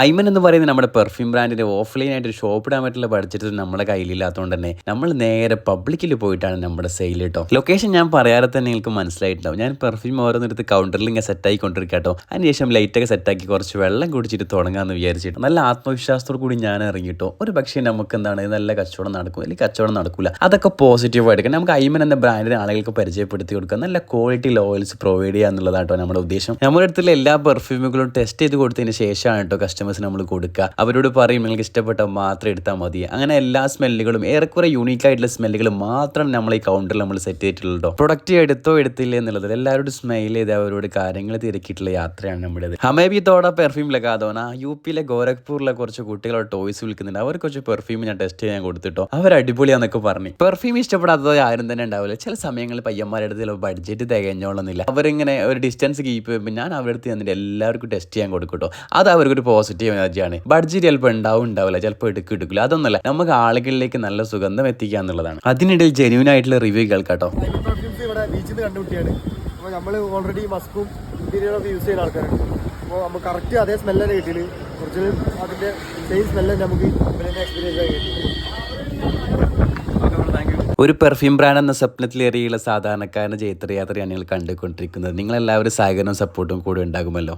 ഐമൻ എന്ന് പറയുന്നത് നമ്മുടെ പെർഫ്യൂം ബ്രാൻഡിന്റെ ഓഫ്ലൈൻ ആയിട്ട് ഒരു ഷോപ്പ് ഇടാൻ പറ്റുള്ള ബഡ്ജറ്റ് നമ്മുടെ കയ്യിലില്ലാത്തതുകൊണ്ട് തന്നെ നമ്മൾ നേരെ പബ്ലിക്കിൽ പോയിട്ടാണ് നമ്മുടെ സെയിൽ കേട്ടോ. ലൊക്കേഷൻ ഞാൻ പറയാതെ തന്നെ നിങ്ങൾക്ക് മനസ്സിലായിട്ടുണ്ടാവും. ഞാൻ പെർഫ്യൂം ഓരോന്നെടുത്ത് കൗണ്ടറിൽ ഇങ്ങനെ സെറ്റ് ആയിക്കൊണ്ടിരിക്കുക കേട്ടോ. അതിനുശേഷം ലൈറ്റൊക്കെ സെറ്റാക്കി കുറച്ച് വെള്ളം കുടിച്ചിട്ട് തുടങ്ങാമെന്ന് വിചാരിച്ചിട്ട് നല്ല ആത്മവിശ്വാസത്തോടു കൂടി ഞാൻ ഇറങ്ങിട്ടോ. ഒരു പക്ഷേ നമുക്ക് എന്താണ് നല്ല കച്ചവടം നടക്കും, അല്ലെങ്കിൽ കച്ചവടം നടക്കില്ല. അതൊക്കെ പോസിറ്റീവ് ആയിട്ട് നമുക്ക് ഐമൻ എന്ന ബ്രാൻഡിന് ആളുകൾക്ക് പരിചയപ്പെടുത്തി കൊടുക്കുക, നല്ല ക്വാളിറ്റി ഓയിൽസ് പ്രൊവൈഡ് ചെയ്യുക എന്നുള്ളതാട്ടോ നമ്മുടെ ഉദ്ദേശം. നമ്മുടെ അടുത്തുള്ള എല്ലാ പെർഫ്യൂമുകളും ടെസ്റ്റ് ചെയ്ത് കൊടുത്തതിന് ശേഷമാണ് കേട്ടോ കസ്റ്റമേഴ്സിന് നമ്മൾ കൊടുക്കുക. അവരോട് പറയും നിങ്ങൾക്ക് ഇഷ്ടപ്പെട്ട മാത്രം എടുത്താൽ മതി. അങ്ങനെ എല്ലാ സ്മെല്ലുകളും ഏറെക്കുറെ യൂണീക്ക് ആയിട്ടുള്ള സ്മെല്ലുകൾ മാത്രം നമ്മൾ ഈ കൗണ്ടറിൽ നമ്മൾ സെറ്റ് ചെയ്തിട്ടുള്ളൂ. പ്രൊഡക്റ്റ് എടുത്തോ എടുത്തില്ലേ എന്നുള്ളത് എല്ലാവരോടും സ്മെയിൽ ചെയ്ത് അവരോട് കാര്യങ്ങൾ തിരക്കിയിട്ടുള്ള യാത്രയാണ് നമ്മുടേത്. ഹമേബി തോട പെർഫ്യൂം ലഗാതോന യുപിയിലെ ഗോരഖ്പൂരിലെ കുറച്ച് കുട്ടികളോട് ടോയ്സ് വിൽക്കുന്നുണ്ട്. അവർ കുറച്ച് പെർഫ്യൂം ഞാൻ ടെസ്റ്റ് ചെയ്യാൻ കൊടുത്തിട്ടോ. അവർ അടിപൊളിയാന്നൊക്കെ പറഞ്ഞു. പെർഫ്യൂം ഇഷ്ടപ്പെടാത്തത് ആരും തന്നെ ഉണ്ടാവില്ല. ചില സമയങ്ങളിൽ പയ്യന്മാരുടെ അടുത്ത് ബഡ്ജറ്റ് തികഞ്ഞോളന്നില്ല. അവരിങ്ങനെ ഒരു ഡിസ്റ്റൻസ് കീപ്പ് ചെയ്യുമ്പോൾ ഞാൻ അവരുടെ അടുത്ത് തന്നിട്ട് എല്ലാവർക്കും ടെസ്റ്റ് ചെയ്യാൻ കൊടുക്കട്ടോ. അത് അവർക്കൊരു പോസിറ്റീവ് എനർജിയാണ്. ബഡ്ജറ്റ് ചിലപ്പോൾ ഉണ്ടാവില്ല, ചിലപ്പോൾ എടുക്കില്ല. അതൊന്നുമല്ല, നമുക്ക് ആളുകളിലേക്ക് നല്ല സുഗന്ധം എത്തിക്കുക എന്നുള്ളതാണ്. അതിനിടയിൽ ജെന്യൂൻ ആയിട്ടുള്ള റിവ്യൂ കേൾക്കാട്ടോ. ഇവിടെ ബീച്ചിൽ നിന്ന് കണ്ടുപിട്ടിയാണ്. അപ്പോൾ നമ്മൾ ഓൾറെഡി മസ്കും ഇന്റീരിയറൊക്കെ യൂസ് ചെയ്യുന്ന ആൾക്കാരുണ്ട്. അപ്പോൾ നമുക്ക് കറക്റ്റ് അതേ സ്മെല്ല് തന്നെ കിട്ടിയത്. കുറച്ച് അതിൻ്റെ സെയിം സ്മെല്ല് നമുക്ക് എക്സ്പീരിയൻസ് ആയി കിട്ടി. ഒരു പെർഫ്യൂം ബ്രാൻഡ് എന്ന സ്വപ്നത്തിലേറിയുള്ള സാധാരണക്കാരൻ്റെ ചൈത്രയാത്രയാണ് നിങ്ങൾ കണ്ടുകൊണ്ടിരിക്കുന്നത്. നിങ്ങളെല്ലാവരും സഹകരണവും സപ്പോർട്ടും കൂടെ ഉണ്ടാകുമല്ലോ.